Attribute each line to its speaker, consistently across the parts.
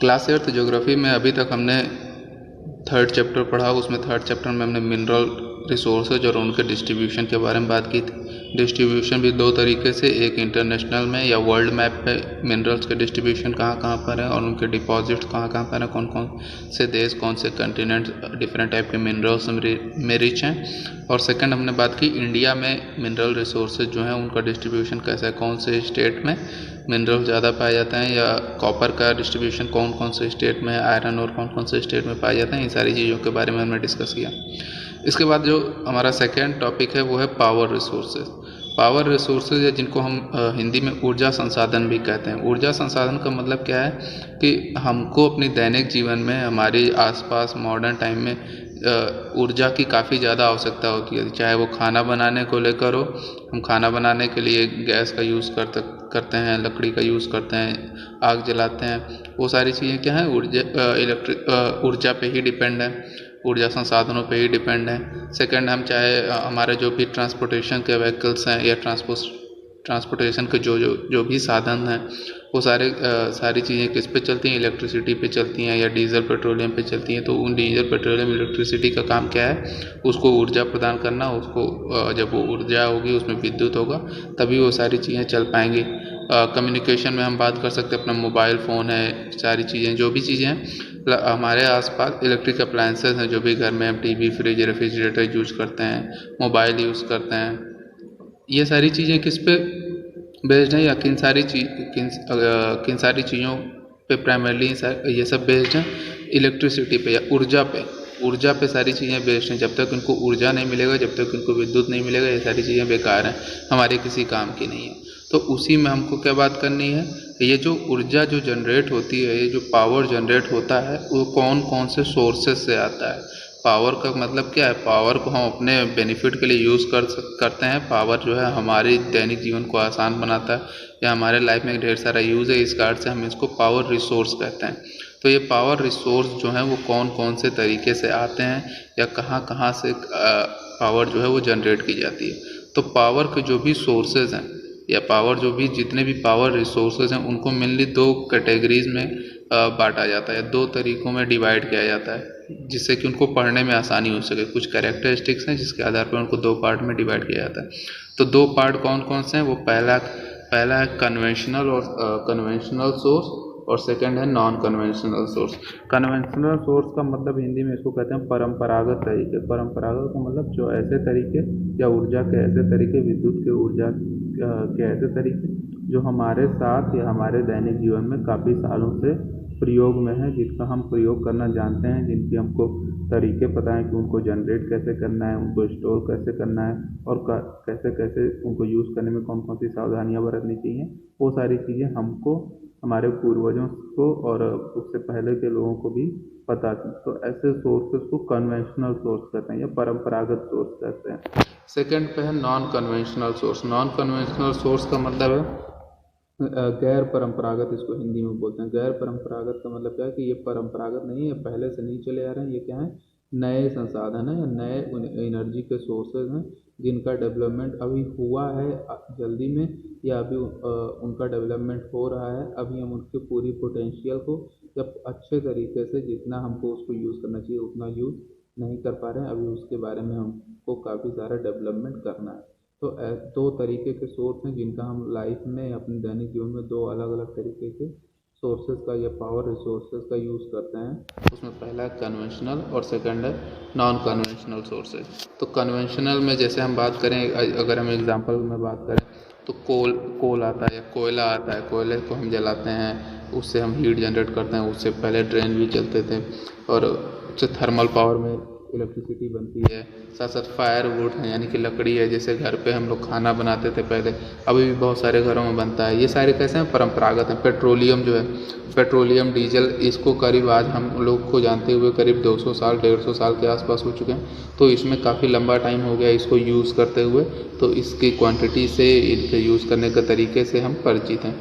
Speaker 1: Class 8th geography में अभी तक हमने थर्ड चैप्टर पढ़ा। उसमें थर्ड चैप्टर में हमने मिनरल रिसोर्सेज और उनके डिस्ट्रीब्यूशन के बारे में बात की थी। डिस्ट्रीब्यूशन भी दो तरीके से, एक इंटरनेशनल में या वर्ल्ड मैप पे मिनरल्स के डिस्ट्रीब्यूशन कहाँ कहाँ पर है और उनके डिपॉजिट्स कहाँ कहाँ पर हैं, कौन कौन से देश, कौन से कंटिनेंट डिफरेंट टाइप के मिनरल्स में रिच हैं। और सेकंड हमने बात की इंडिया में मिनरल रिसोर्सेज जो हैं उनका डिस्ट्रीब्यूशन कैसा है, कौन से स्टेट में मिनरल ज़्यादा पाए जाते हैं, या कॉपर का डिस्ट्रीब्यूशन कौन कौन से स्टेट में है, आयरन और कौन कौन से स्टेट में पाए जाते हैं। इन सारी चीज़ों के बारे में हमने डिस्कस किया। इसके बाद जो हमारा सेकेंड टॉपिक है वो है पावर रिसोर्सेज। पावर रिसोर्सेज है जिनको हम हिंदी में ऊर्जा संसाधन भी कहते हैं। ऊर्जा संसाधन का मतलब क्या है कि हमको अपनी दैनिक जीवन में हमारे आसपास मॉडर्न टाइम में ऊर्जा की काफ़ी ज़्यादा आवश्यकता होती है। चाहे वो खाना बनाने को लेकर हो, हम खाना बनाने के लिए गैस का यूज़ करते हैं, लकड़ी का यूज़ करते हैं, आग जलाते हैं। वो सारी चीज़ें क्या हैं, ऊर्जा पे ही डिपेंड है, ऊर्जा संसाधनों पे ही डिपेंड है। सेकंड, हम चाहे हमारे जो भी ट्रांसपोर्टेशन के व्हीकल्स हैं या ट्रांसपोर्टेशन के जो भी साधन हैं वो सारी चीज़ें किस पे चलती हैं, इलेक्ट्रिसिटी पे चलती हैं या डीजल पेट्रोलियम पे चलती हैं। तो उन डीजल पेट्रोलियम इलेक्ट्रिसिटी का काम क्या है, उसको ऊर्जा प्रदान करना। उसको जब वो ऊर्जा होगी, उसमें विद्युत होगा, तभी वो सारी चीज़ें चल पाएंगी। कम्युनिकेशन में हम बात कर सकते हैं, अपना मोबाइल फ़ोन है, सारी चीज़ें जो भी चीज़ें हैं हमारे आसपास, इलेक्ट्रिक अप्लायंसेस हैं जो भी घर में हम टीवी, फ्रिज, रेफ्रिजरेटर यूज करते हैं, मोबाइल यूज़ करते हैं, ये सारी चीज़ें किस पे बेस्ड हैं या किन सारी चीज़ों पे प्राइमरली ये सब बेस्ड हैं, इलेक्ट्रिसिटी पे या ऊर्जा पे सारी चीज़ें बेस्ड हैं। जब तक इनको ऊर्जा नहीं मिलेगा, जब तक इनको विद्युत नहीं मिलेगा, ये सारी चीज़ें बेकार हैं, हमारे किसी काम की नहीं है। तो उसी में हमको क्या बात करनी है, ये जो ऊर्जा जो जनरेट होती है, ये जो पावर जनरेट होता है, वो कौन कौन से सोर्सेज से आता है। पावर का मतलब क्या है, पावर को हम अपने बेनिफिट के लिए यूज़ करते हैं। पावर जो है हमारे दैनिक जीवन को आसान बनाता है या हमारे लाइफ में ढेर सारा यूज़ है, इस कारण से हम इसको पावर रिसोर्स कहते हैं। तो ये पावर रिसोर्स जो है वो कौन कौन से तरीके से आते हैं या कहाँ कहाँ से पावर जो है वो जनरेट की जाती है। तो पावर के जो भी सोर्सेज हैं या पावर जो भी जितने भी पावर रिसोर्सेज हैं उनको मेनली दो कैटेगरीज में बांटा जाता है, दो तरीकों में डिवाइड किया जाता है, जिससे कि उनको पढ़ने में आसानी हो सके। कुछ कैरेक्टरिस्टिक्स हैं जिसके आधार पर उनको दो पार्ट में डिवाइड किया जाता है। तो दो पार्ट कौन कौन से हैं, वो पहला है कन्वेंशनल सोर्स और सेकंड है non conventional source. Conventional source का मतलब हिंदी में इसको कहते हैं परंपरागत तरीके। परंपरागत का मतलब जो ऐसे तरीके या ऊर्जा के ऐसे तरीके, विद्युत के ऊर्जा के ऐसे तरीके जो हमारे साथ या हमारे दैनिक जीवन में काफ़ी सालों से प्रयोग में है, जिसका हम प्रयोग करना जानते हैं, जिनकी हमको तरीके पता है कि उनको जनरेट कैसे करना है, उनको स्टोर कैसे करना है और कैसे कैसे उनको यूज़ करने में कौन कौन सी सावधानियां बरतनी चाहिए। वो सारी चीज़ें हमको, हमारे पूर्वजों को और उससे पहले के लोगों को भी पता थी। तो ऐसे सोर्सेस को कन्वेंशनल सोर्स कहते हैं या परंपरागत सोर्स कहते हैं। सेकेंड पे है non conventional source. Non conventional source का मतलब है गैर परंपरागत, इसको हिंदी में बोलते हैं। गैर परंपरागत का मतलब क्या है कि ये परंपरागत नहीं है, पहले से नहीं चले आ रहे हैं, ये क्या है, नए संसाधन है, नए एनर्जी के सोर्सेज हैं जिनका डेवलपमेंट अभी हुआ है जल्दी में, या अभी उनका डेवलपमेंट हो रहा है। अभी हम उनके पूरी पोटेंशियल को जब अच्छे तरीके से, जितना हमको उसको यूज़ करना चाहिए उतना यूज़ नहीं कर पा रहे हैं। अभी उसके बारे में हमको काफ़ी सारा डेवलपमेंट करना है। तो दो तरीके के सोर्स हैं जिनका हम लाइफ में, अपने दैनिक जीवन में दो अलग अलग तरीके के सोर्सेज का या पावर रिसोर्सेज का यूज़ करते हैं। उसमें पहला है कन्वेंशनल और सेकंड है नॉन कन्वेंशनल सोर्सेज। तो कन्वेंशनल में जैसे हम बात करें, अगर हम एग्जांपल में बात करें तो कोल आता है या कोयला आता है। कोयले को हम जलाते हैं, उससे हम हीट जनरेट करते हैं। उससे पहले ट्रेन भी चलते थे और उससे थर्मल पावर में इलेक्ट्रिसिटी बनती है। साथ साथ फायरवुड है, यानी कि लकड़ी है, जैसे घर पे हम लोग खाना बनाते थे पहले, अभी भी बहुत सारे घरों में बनता है। ये सारे कैसे हैं, परंपरागत हैं। पेट्रोलियम जो है, पेट्रोलियम, डीजल, इसको करीब आज हम लोग को जानते हुए करीब 200 साल 150 साल के आसपास हो चुके हैं। तो इसमें काफ़ी लंबा टाइम हो गया इसको यूज़ करते हुए। तो इसकी क्वांटिटी से, इनके यूज़ करने के तरीके से हम परिचित हैं।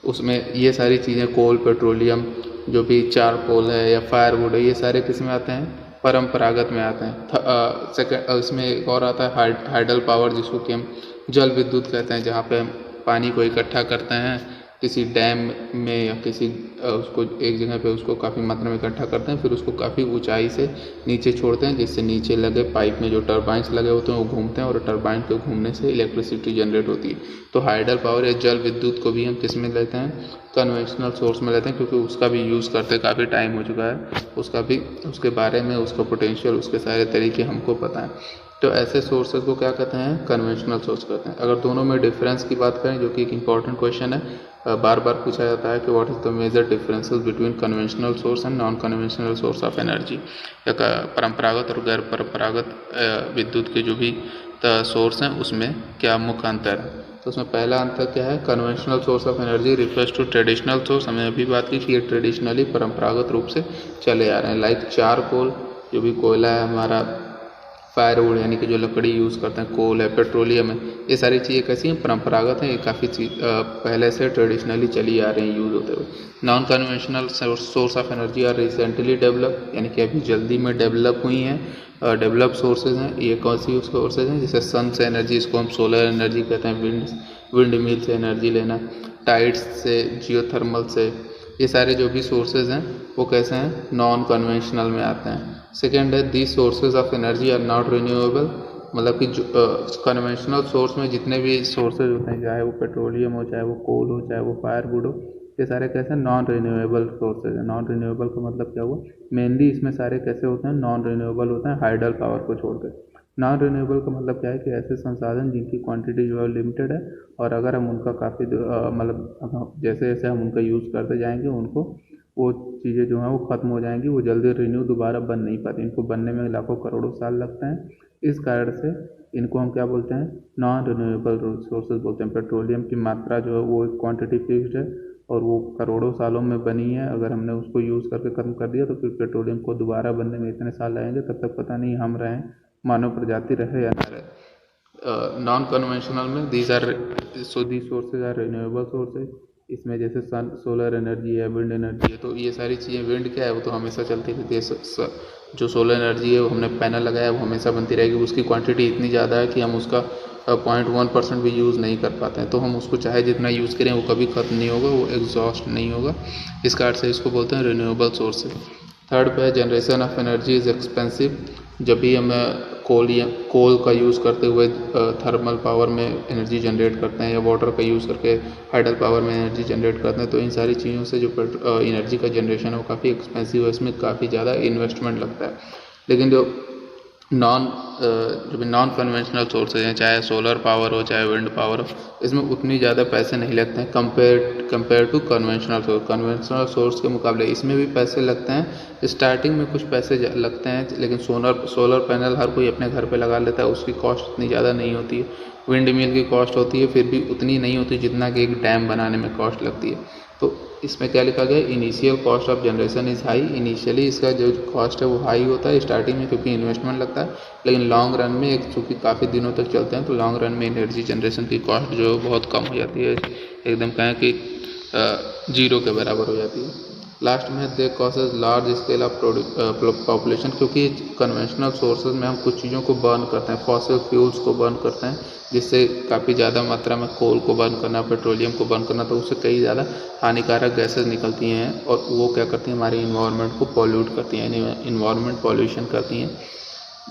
Speaker 1: उसमें ये सारी चीज़ें, कोल, पेट्रोलियम, जो भी चारकोल है या फायरवुड है, ये सारे किस में आते हैं, परंपरागत में आते हैं। सेकंड, इसमें एक और आता है हाइडल पावर, जिसको कि हम जल विद्युत कहते हैं, जहाँ पे हम पानी को इकट्ठा करते हैं किसी डैम में या किसी उसको एक जगह पे उसको काफ़ी मात्रा में इकट्ठा करते हैं, फिर उसको काफ़ी ऊंचाई से नीचे छोड़ते हैं, जिससे नीचे लगे पाइप में जो टरबाइंस लगे होते हैं वो घूमते हैं और टरबाइन के घूमने से इलेक्ट्रिसिटी जनरेट होती है। तो हाइडल पावर या जल विद्युत को भी हम किस में लेते हैं, कन्वेंशनल सोर्स में लेते हैं, क्योंकि उसका भी यूज़ करते काफ़ी टाइम हो चुका है, उसका भी उसके बारे में उसका पोटेंशियल उसके सारे तरीके हमको पता है। तो ऐसे सोर्सेज को क्या कहते हैं, कन्वेंशनल सोर्स कहते हैं। अगर दोनों में डिफरेंस की बात करें, जो कि एक इंपॉर्टेंट क्वेश्चन है, बार बार पूछा जाता है कि what is the major differences between conventional source and non conventional source of energy, या परंपरागत और गैर परंपरागत विद्युत के जो भी सोर्स हैं उसमें क्या मुख्य अंतर है। तो उसमें पहला अंतर क्या है, conventional source of energy refers to traditional source. हमने अभी बात की कि ये ट्रेडिशनली परंपरागत रूप से चले आ रहे हैं, लाइक चारकोल, जो भी कोयला है हमारा, फायरवुड यानी कि जो लकड़ी यूज़ करते हैं, कोल है, पेट्रोलियम है, ये सारी चीज़ें कैसी हैं, परंपरागत हैं, ये काफ़ी पहले से ट्रेडिशनली चली आ रही हैं यूज़ होते हुए। Non conventional source of energy are recently develop, यानी कि अभी जल्दी में डेवलप हुई हैं, डेवलप सोर्सेज हैं। ये कौन सी सोर्सेज हैं, जैसे सन से एनर्जी, इसको हम सोलर एनर्जी कहते हैं, विंड मिल से एनर्जी लेना, टाइड्स से, जियोथर्मल से, ये सारे जो भी सोर्सेज हैं वो कैसे हैं, नॉन कन्वेंशनल में आते हैं। सेकेंड है, the sources of energy are not renewable, मतलब कि कन्वेंशनल सोर्स में जितने भी सोर्सेज होते हैं, चाहे वो पेट्रोलियम हो, चाहे वो कोल हो, चाहे वो फायरवुड हो, ये सारे कैसे नॉन रिन्यूएबल सोर्सेज हैं। नॉन रिन्यूएबल का मतलब क्या हुआ, मेनली इसमें सारे कैसे होते हैं, नॉन रिन्यूएबल होते हैं, हाइडल पावर को छोड़कर। नॉन रिन्यूएबल का मतलब क्या है कि ऐसे संसाधन जिनकी क्वांटिटी जो है लिमिटेड है, और अगर हम उनका काफ़ी मतलब जैसे जैसे हम उनका यूज़ करते जाएंगे, उनको वो चीज़ें जो हैं वो ख़त्म हो जाएंगी, वो जल्दी रिन्यू दोबारा बन नहीं पाती, इनको बनने में लाखों करोड़ों साल लगते हैं। इस कारण से इनको हम क्या बोलते हैं, नॉन रिन्यूएबल सोर्सेज बोलते हैं। पेट्रोलियम की मात्रा जो है वो एक क्वांटिटी फिक्स्ड है और वो करोड़ों सालों में बनी है, अगर हमने उसको यूज़ करके ख़त्म कर दिया तो फिर पेट्रोलियम को दोबारा बनने में इतने साल लगेंगे, तब तक पता नहीं हम रहें, मानव प्रजाति रहे या ना रहे। नॉन कन्वेंशनल में दी सोर्सेज आर रिन्यूएबल सोर्सेज, इसमें जैसे सन, सोलर एनर्जी है, विंड एनर्जी है, तो ये सारी चीज़ें, विंड क्या है वो तो हमेशा चलती रहती है, जो सोलर एनर्जी है वो हमने पैनल लगाया है वो हमेशा बनती रहेगी, उसकी क्वांटिटी इतनी ज़्यादा है कि हम उसका 0.1% भी यूज़ नहीं कर पाते हैं, तो हम उसको चाहे जितना यूज़ करें वो कभी ख़त्म नहीं होगा, वो एग्जॉस्ट नहीं होगा, इस कारण से इसको बोलते हैं रिन्यूएबल सोर्सेज। थर्ड पे है, generation of energy is expensive. जब भी हम कोल का यूज़ करते हुए थर्मल पावर में एनर्जी जनरेट करते हैं, या वाटर का यूज़ करके हाइडल पावर में एनर्जी जनरेट करते हैं, तो इन सारी चीज़ों से जो एनर्जी का जनरेशन है वो काफ़ी एक्सपेंसिव है, इसमें काफ़ी ज़्यादा इन्वेस्टमेंट लगता है। लेकिन जो नॉन कन्वेंशनल सोर्सेज हैं, चाहे सोलर पावर हो, चाहे विंड पावर हो, इसमें उतनी ज़्यादा पैसे नहीं लगते हैं compare to conventional source. Conventional source के मुकाबले इसमें भी पैसे लगते हैं, स्टार्टिंग में कुछ पैसे लगते हैं, लेकिन सोलर पैनल हर कोई अपने घर पे लगा लेता है, उसकी कॉस्ट इतनी ज़्यादा नहीं होती है। विंड मिल की कॉस्ट होती है, फिर भी उतनी नहीं होती जितना कि एक डैम बनाने में कॉस्ट लगती है। तो इसमें क्या लिखा गया, initial cost of generation is high. Initially इसका जो कॉस्ट है वो हाई होता है स्टार्टिंग में, क्योंकि इन्वेस्टमेंट लगता है, लेकिन लॉन्ग रन में एक चूँकि काफ़ी दिनों तक चलते हैं, तो लॉन्ग रन में एनर्जी जनरेशन की कॉस्ट जो है बहुत कम हो जाती है, एकदम कहें कि जीरो के बराबर हो जाती है। लास्ट में they causes large scale of population, क्योंकि कन्वेंशनल सोर्सेज में हम कुछ चीज़ों को बर्न करते हैं, फॉसिल फ्यूल्स को बर्न करते हैं, जिससे काफ़ी ज़्यादा मात्रा में कोल को बर्न करना, पेट्रोलियम को बर्न करना, तो उससे कई ज़्यादा हानिकारक गैसेज निकलती हैं, और वो क्या करती हैं, हमारे इन्वायरमेंट को पॉल्यूट करती हैं, यानी इन्वायरमेंट पॉल्यूशन करती हैं।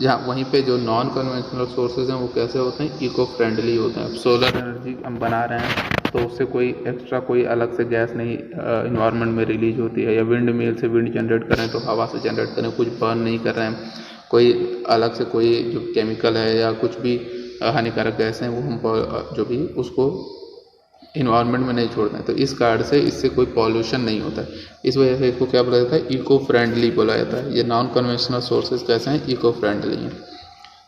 Speaker 1: जहाँ वहीं पे जो नॉन कन्वेंशनल सोर्सेज हैं वो कैसे होते हैं, इको फ्रेंडली होते हैं। सोलर एनर्जी हम बना रहे हैं तो उससे कोई एक्स्ट्रा कोई अलग से गैस नहीं इन्वायरमेंट में रिलीज होती है, या विंड मिल से विंड जनरेट कर रहे हैं तो हवा से जनरेट कर रहे हैं, कुछ बर्न नहीं कर रहे हैं, कोई अलग से कोई जो केमिकल है या कुछ भी हानिकारक गैस हैं वो हम जो भी उसको इन्वायरमेंट में नहीं छोड़ते हैं, तो इस कारण से इससे कोई पॉल्यूशन नहीं होता है। इस वजह से इसको क्या बोला जाता है, इको फ्रेंडली बोला जाता है। ये नॉन कन्वेंशनल सोर्सेज कैसे हैं, इको फ्रेंडली हैं।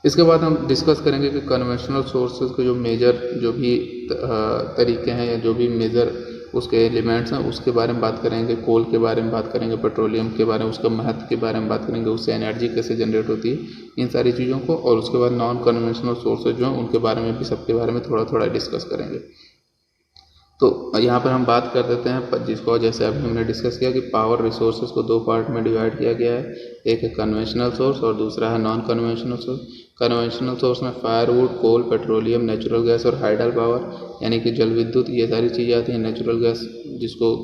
Speaker 1: इसके बाद हम डिस्कस करेंगे कि कन्वेंशनल सोर्सेज के जो मेजर जो भी तरीके हैं, या जो भी मेजर उसके एलिमेंट्स हैं उसके बारे में बात करेंगे, कोल के बारे में बात करेंगे, पेट्रोलियम के बारे में, उसका महत्व के बारे में बात करेंगे, उससे एनर्जी कैसे जनरेट होती है, इन सारी चीज़ों को, और उसके बाद नॉन कन्वेंशनल सोर्सेज जो हैं उनके बारे में भी, सबके बारे में थोड़ा थोड़ा डिस्कस करेंगे। तो यहाँ पर हम बात कर देते हैं जिसको जैसे अभी हमने डिस्कस किया कि पावर रिसोर्सेज को दो पार्ट में डिवाइड किया गया है। एक है कन्वेंशनल सोर्स और दूसरा है non conventional source. Conventional source में फायरवुड, कोल, पेट्रोलियम, नेचुरल गैस और हाइडल पावर यानी कि जल विद्युत, ये सारी चीज़ें आती हैं। नेचुरल गैस जिसको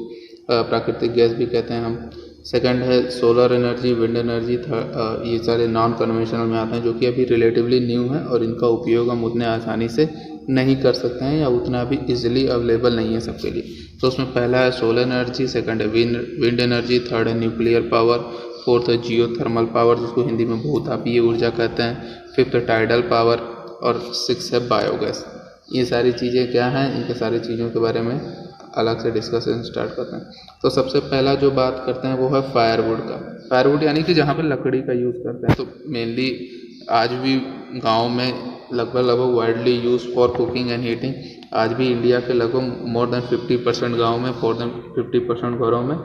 Speaker 1: प्राकृतिक गैस भी कहते हैं हम। सेकंड है सोलर एनर्जी, विंड एनर्जी। ये सारे नॉन कन्वेंशनल में आते हैं जो कि अभी रिलेटिवली न्यू है और इनका उपयोग हम उतने आसानी से नहीं कर सकते हैं या उतना भी इजीली अवेलेबल नहीं है सबके लिए। तो उसमें पहला है सोलर एनर्जी, सेकंड है विंड एनर्जी, थर्ड है न्यूक्लियर पावर, फोर्थ है जियो थर्मल पावर जिसको हिंदी में भूतापीय ऊर्जा कहते हैं, फिफ्थ है टाइडल पावर और सिक्स है बायोगैस। ये सारी चीज़ें क्या हैं, इनके सारी चीज़ों के बारे में अलग से डिस्कशन स्टार्ट करते हैं। तो सबसे पहला जो बात करते हैं वो है फायरवुड का। फायरवुड यानी कि जहाँ पर लकड़ी का यूज़ करते हैं। तो मेनली आज भी गाँव में लगभग widely use for cooking and heating. आज भी इंडिया के लगभग मोर देन 50% गाँव में, मोर देन 50% घरों में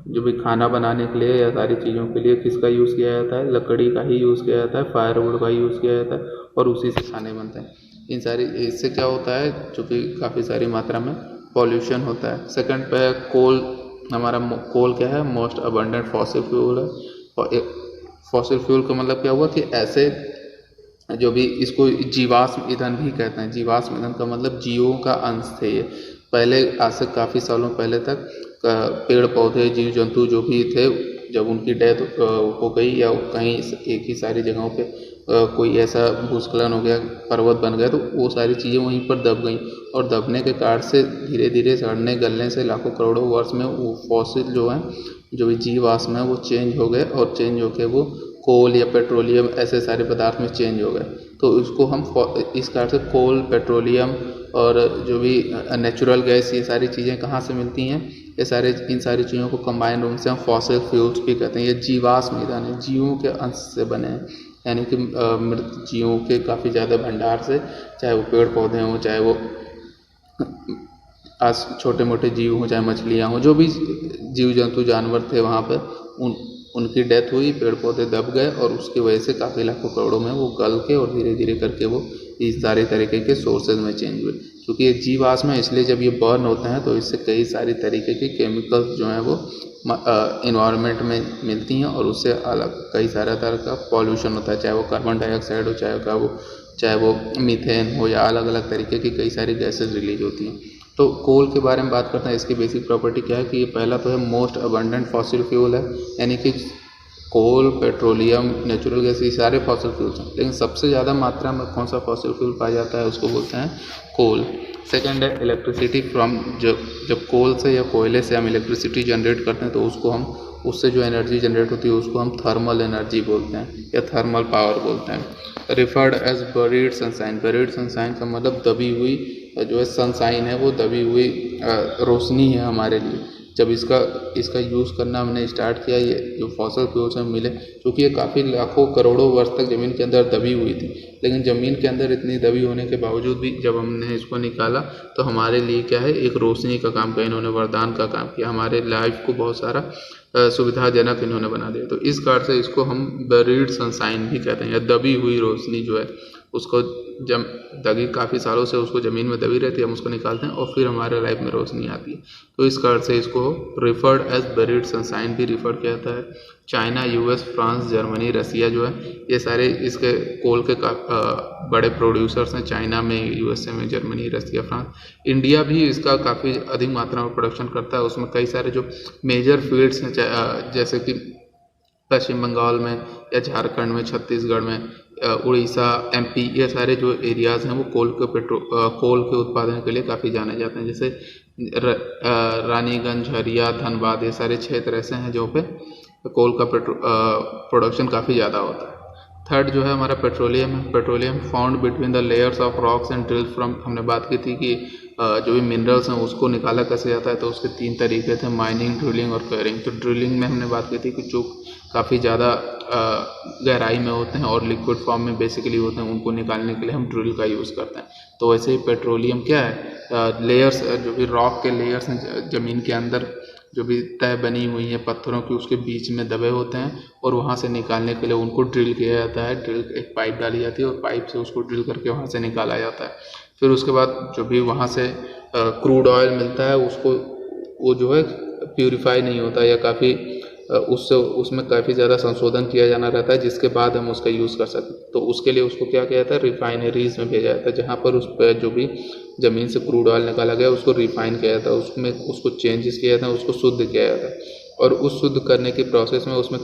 Speaker 1: जो भी खाना बनाने के लिए या सारी चीज़ों के लिए किसका यूज़ किया जाता है, लकड़ी का ही यूज़ किया जाता है, फायरवुड का यूज़ किया जाता है और उसी से खाने बनते हैं। इन सारी इससे क्या होता है, चूँकि काफ़ी सारी मात्रा में पॉल्यूशन होता है। सेकंड पे है कोल। हमारा कोल क्या है, मोस्ट अबंडेंट फॉसिल फ्यूल है। फॉसिल फ्यूल का मतलब क्या हुआ कि ऐसे जो भी इसको जीवाश्म ईंधन भी कहते हैं। जीवाश्म ईंधन का मतलब जीवों का अंश थे ये। पहले आज से काफ़ी सालों पहले तक पेड़ पौधे जीव जंतु जो भी थे, जब उनकी डेथ हो गई या कहीं एक ही सारी जगहों पे कोई ऐसा भूस्खलन हो गया, पर्वत बन गया, तो वो सारी चीज़ें वहीं पर दब गई और दबने के कारण से धीरे धीरे सड़ने गलने से लाखों करोड़ों वर्ष में वो फॉसिल जो हैं, जो भी जीवाश्म है वो चेंज हो गए और चेंज होके वो कोल या पेट्रोलियम ऐसे सारे पदार्थ में चेंज हो गए। तो इसको हम इस कारण से कोल, पेट्रोलियम और जो भी नेचुरल गैस, ये सारी चीज़ें कहाँ से मिलती हैं, ये सारे इन सारी चीज़ों को कंबाइन रूप से हम फॉसिल फ्यूल्स भी कहते हैं। ये जीवाश्म ईंधन है, जीवों के अंश से बने हैं, यानी कि मृत जीवों के काफ़ी ज़्यादा भंडार से, चाहे वो पेड़ पौधे हों, चाहे वो आज छोटे मोटे जीव हों, चाहे मछलियाँ हों, जो भी जीव जंतु जानवर थे वहाँ पर उनकी डेथ हुई, पेड़ पौधे दब गए और उसकी वजह से काफ़ी लाखों करोड़ों में वो गल के और धीरे धीरे करके वो इस सारे तरीके के सोर्सेज में चेंज हुए। क्योंकि ये जीवाश्म है, इसलिए जब ये बर्न होते हैं तो इससे कई सारी तरीके के केमिकल्स जो हैं वो इन्वायरमेंट में मिलती हैं और उससे अलग कई सारा तरह का पॉल्यूशन होता है, चाहे वो कार्बन डाइऑक्साइड हो, चाहे वो मीथेन हो या अलग अलग तरीके की कई सारी गैसेज रिलीज होती हैं। तो कोल के बारे में बात करते हैं। इसकी बेसिक प्रॉपर्टी क्या है कि ये पहला तो है मोस्ट अबंडेंट फॉसिल फ्यूल है, यानी कि कोल, पेट्रोलियम, नेचुरल गैस, ये सारे फॉसिल फ्यूल्स हैं, लेकिन सबसे ज़्यादा मात्रा में कौन सा फॉसिल फ्यूल पाया जाता है, उसको बोलते हैं कोल। सेकेंड है इलेक्ट्रिसिटी फ्रॉम, जब कोल से या कोयले से हम इलेक्ट्रिसिटी जनरेट करते हैं तो उससे जो एनर्जी जनरेट होती है उसको हम थर्मल एनर्जी बोलते हैं या थर्मल पावर बोलते हैं। Referred as buried sunshine. Buried sunshine का मतलब दबी हुई जो है सनशाइन है, वो दबी हुई रोशनी है हमारे लिए। जब इसका यूज़ करना हमने स्टार्ट किया, ये जो फॉसिल फ्यूल्स हमें मिले, क्योंकि ये काफ़ी लाखों करोड़ों वर्ष तक ज़मीन के अंदर दबी हुई थी, लेकिन ज़मीन के अंदर इतनी दबी होने के बावजूद भी जब हमने इसको निकाला तो हमारे लिए क्या है, एक रोशनी का काम किया इन्होंने, वरदान का काम किया, हमारे लाइफ को बहुत सारा सुविधाजनक इन्होंने बना दिया। तो इस कारण से इसको हम बरीड सनशाइन भी कहते हैं, या दबी हुई रोशनी जो है उसको जब दबी काफ़ी सालों से उसको ज़मीन में दबी रहती है, हम उसको निकालते हैं और फिर हमारे लाइफ में रोशनी आती है। तो इस कारण से इसको रिफर्ड एज बरीड सनशाइन भी रिफर किया जाता है। चाइना, यूएस, फ्रांस, जर्मनी, रसिया जो है, ये सारे इसके कोल के बड़े प्रोड्यूसर्स हैं। चाइना में, यूएसए में, जर्मनी, रसिया, फ्रांस। इंडिया भी इसका काफ़ी अधिक मात्रा में प्रोडक्शन करता है। उसमें कई सारे जो मेजर फील्ड्स हैं, जैसे कि पश्चिम बंगाल में या झारखंड में, छत्तीसगढ़ में, उड़ीसा, एमपी, ये सारे जो एरियाज़ हैं वो कोल के उत्पादन के लिए काफ़ी जाने जाते हैं। जैसे रानीगंज, हरिया, धनबाद, ये सारे क्षेत्र ऐसे हैं जो पे कोल का प्रोडक्शन काफ़ी ज़्यादा होता है। थर्ड जो है हमारा पेट्रोलियम है। Petroleum found between the layers of rocks and drill from, हमने बात की थी कि जो भी मिनरल्स हैं उसको निकाला कैसे जाता है, तो उसके 3 तरीके थे, माइनिंग, ड्रिलिंग और क्लियरिंग। तो ड्रिलिंग में हमने बात की थी कि जो काफ़ी ज़्यादा गहराई में होते हैं और लिक्विड फॉर्म में बेसिकली होते हैं, उनको निकालने के लिए हम ड्रिल का यूज़ करते हैं। तो वैसे ही पेट्रोलियम क्या है, लेयर्स, जो भी रॉक के लेयर्स हैं ज़मीन के अंदर, जो भी तह बनी हुई है पत्थरों की, उसके बीच में दबे होते हैं और वहाँ से निकालने के लिए उनको ड्रिल किया जाता है। ड्रिल, एक पाइप डाली जाती है और पाइप से उसको ड्रिल करके वहाँ से निकाला जाता है। फिर उसके बाद जो भी वहाँ से क्रूड ऑयल मिलता है उसको वो जो है प्यूरिफाई नहीं होता या काफ़ी उससे उसमें काफ़ी ज़्यादा संशोधन किया जाना रहता है, जिसके बाद हम उसका यूज़ कर सकते। तो उसके लिए उसको क्या किया जाता है, रिफाइनरीज में भेजा जाता है, जहाँ पर उस पर जो भी ज़मीन से क्रूड ऑयल निकाला गया उसको रिफाइन किया जाता है, उसमें उसको चेंजेस किया जाता है, उसको शुद्ध किया जाता है। और उस शुद्ध करने की प्रोसेस में उसमें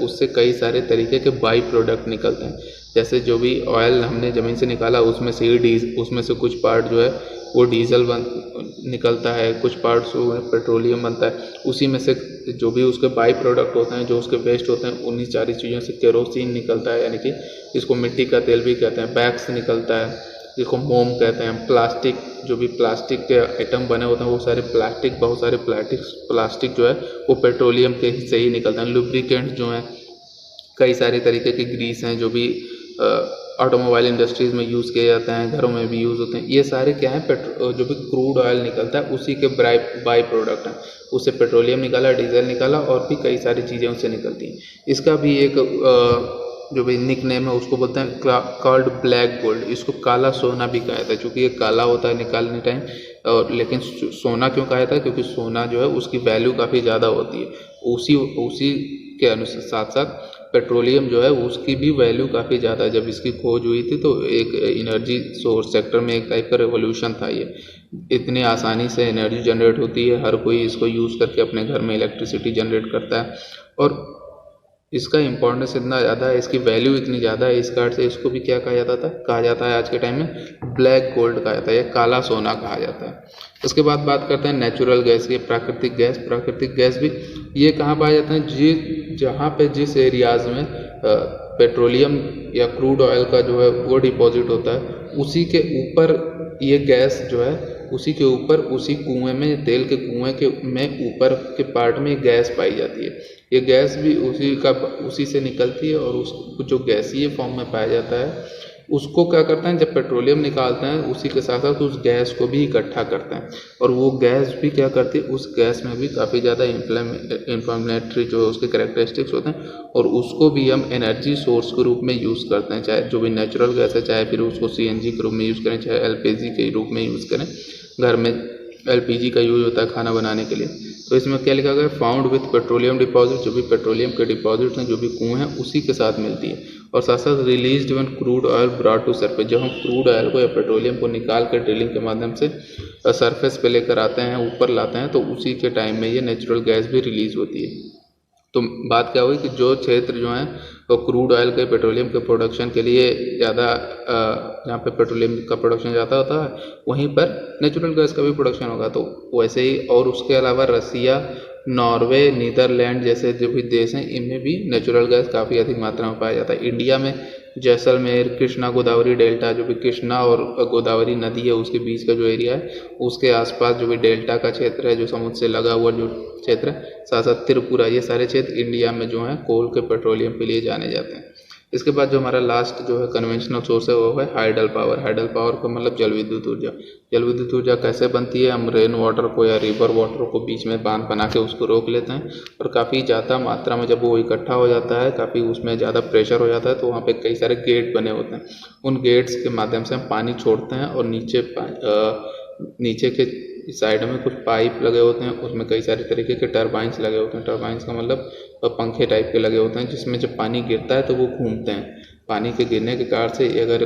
Speaker 1: उससे कई सारे तरीके के बाई प्रोडक्ट निकलते हैं। जैसे जो भी ऑयल हमने ज़मीन से निकाला उसमें से कुछ पार्ट जो है वो डीजल निकलता है, कुछ पार्ट्स वो पेट्रोलियम बनता है। उसी में से जो भी उसके बाई प्रोडक्ट होते हैं, जो उसके वेस्ट होते हैं, उन्हीं सारी चीज़ों से केरोसिन निकलता है, यानी कि इसको मिट्टी का तेल भी कहते हैं। वैक्स निकलता है, जिसको मोम कहते हैं। प्लास्टिक, जो भी प्लास्टिक के आइटम बने होते हैं वो सारे बहुत सारे प्लास्टिक जो है वो पेट्रोलियम के से ही निकलते हैं। लुब्रिकेंट जो हैं, कई सारे तरीके के ग्रीस हैं जो भी ऑटोमोबाइल इंडस्ट्रीज़ में यूज़ किए जाते हैं, घरों में भी यूज़ होते हैं। ये सारे क्या हैं, जो भी क्रूड ऑयल निकलता है उसी के बाई प्रोडक्ट हैं। उससे पेट्रोलियम निकाला, डीजल निकाला और भी कई सारी चीज़ें उससे निकलती हैं। इसका भी एक जो भी निक नेम है उसको बोलते हैं कॉल्ड ब्लैक गोल्ड। इसको काला सोना भी कहा जाता है, क्योंकि ये काला होता है निकालने टाइम। और लेकिन सोना क्यों कहा जाता है, क्योंकि सोना जो है उसकी वैल्यू काफ़ी ज़्यादा होती है। उसी के अनुसार साथ साथ पेट्रोलियम जो है उसकी भी वैल्यू काफ़ी ज़्यादा है। जब इसकी खोज हुई थी तो एक एनर्जी सोर्स सेक्टर में एक टाइप का रेवोल्यूशन था। ये इतनी आसानी से एनर्जी जनरेट होती है, हर कोई इसको यूज़ करके अपने घर में इलेक्ट्रिसिटी जनरेट करता है। और इसका इम्पोर्टेंस इतना ज़्यादा है, इसकी वैल्यू इतनी ज़्यादा है, इस कार्ड से इसको भी क्या कहा जाता है आज के टाइम में ब्लैक गोल्ड कहा जाता है या काला सोना कहा जाता है। उसके बाद बात करते हैं नेचुरल गैस की। प्राकृतिक गैस भी ये कहाँ पाए जाते हैं, जहाँ पे जिस एरियाज़ में पेट्रोलियम या क्रूड ऑयल का जो है वो डिपॉजिट होता है, उसी के ऊपर ये गैस जो है उसी के ऊपर, उसी कुएं में, तेल के कुएं के में ऊपर के पार्ट में गैस पाई जाती है। ये गैस भी उसी से निकलती है और उस जो गैसीय फॉर्म में पाया जाता है उसको क्या करते हैं, जब पेट्रोलियम निकालते हैं उसी के साथ साथ उस गैस को भी इकट्ठा करते हैं। और वो गैस भी क्या करती है, उस गैस में भी काफ़ी ज़्यादा इन्फ्लेमेटरी जो उसके कैरेक्टरिस्टिक्स होते हैं, और उसको भी हम एनर्जी सोर्स के रूप में यूज़ करते हैं। चाहे जो भी नेचुरल गैस है, चाहे फिर उसको CNG के रूप में यूज़ करें, चाहे LPG के रूप में यूज़ करें। घर में LPG का यूज होता है खाना बनाने के लिए। तो इसमें क्या लिखा गया है, फाउंड विथ पेट्रोलियम डिपॉजिट। जो भी पेट्रोलियम के डिपॉजिट हैं, जो भी कुएं हैं, उसी के साथ मिलती है। और साथ साथ released when crude oil brought to surface. जब हम क्रूड ऑयल को या पेट्रोलियम को निकाल कर ड्रिलिंग के माध्यम से सरफेस पे लेकर आते हैं, ऊपर लाते हैं, तो उसी के टाइम में ये नेचुरल गैस भी रिलीज होती है। तो बात क्या हुई कि जो क्षेत्र जो है वो क्रूड ऑयल के, पेट्रोलियम के प्रोडक्शन के लिए ज़्यादा, जहाँ पे पेट्रोलियम का प्रोडक्शन ज़्यादा होता है वहीं पर नेचुरल गैस का भी प्रोडक्शन होगा। तो वैसे ही, और उसके अलावा रसिया, नॉर्वे, नीदरलैंड जैसे जो भी देश हैं, इनमें भी नेचुरल गैस काफ़ी अधिक मात्रा में पाया जाता है। इंडिया में जैसलमेर, कृष्णा गोदावरी डेल्टा, जो भी कृष्णा और गोदावरी नदी है उसके बीच का जो एरिया है, उसके आसपास जो भी डेल्टा का क्षेत्र है, जो समुद्र से लगा हुआ जो क्षेत्र है, साथ साथ त्रिपुरा, ये सारे क्षेत्र इंडिया में जो है कोल के, पेट्रोलियम के लिए जाने जाते हैं। इसके बाद जो हमारा लास्ट जो है कन्वेंशनल सोर्स है वो है हाइडल पावर। हाइडल पावर का मतलब जल विद्युत ऊर्जा। जल विद्युत ऊर्जा कैसे बनती है, हम रेन वाटर को या रिवर वाटर को बीच में बांध बना के उसको रोक लेते हैं, और काफ़ी ज़्यादा मात्रा में जब वो इकट्ठा हो जाता है, काफ़ी उसमें ज़्यादा प्रेशर हो जाता है, तो वहाँ पे कई सारे गेट बने होते हैं। उन गेट्स के माध्यम से हम पानी छोड़ते हैं, और नीचे के साइड में कुछ पाइप लगे होते हैं, उसमें कई सारे तरीके के टरबाइंस लगे होते हैं। टरबाइंस का मतलब पंखे टाइप के लगे होते हैं, जिसमें जब पानी गिरता है तो वो घूमते हैं। पानी के गिरने के कारण से अगर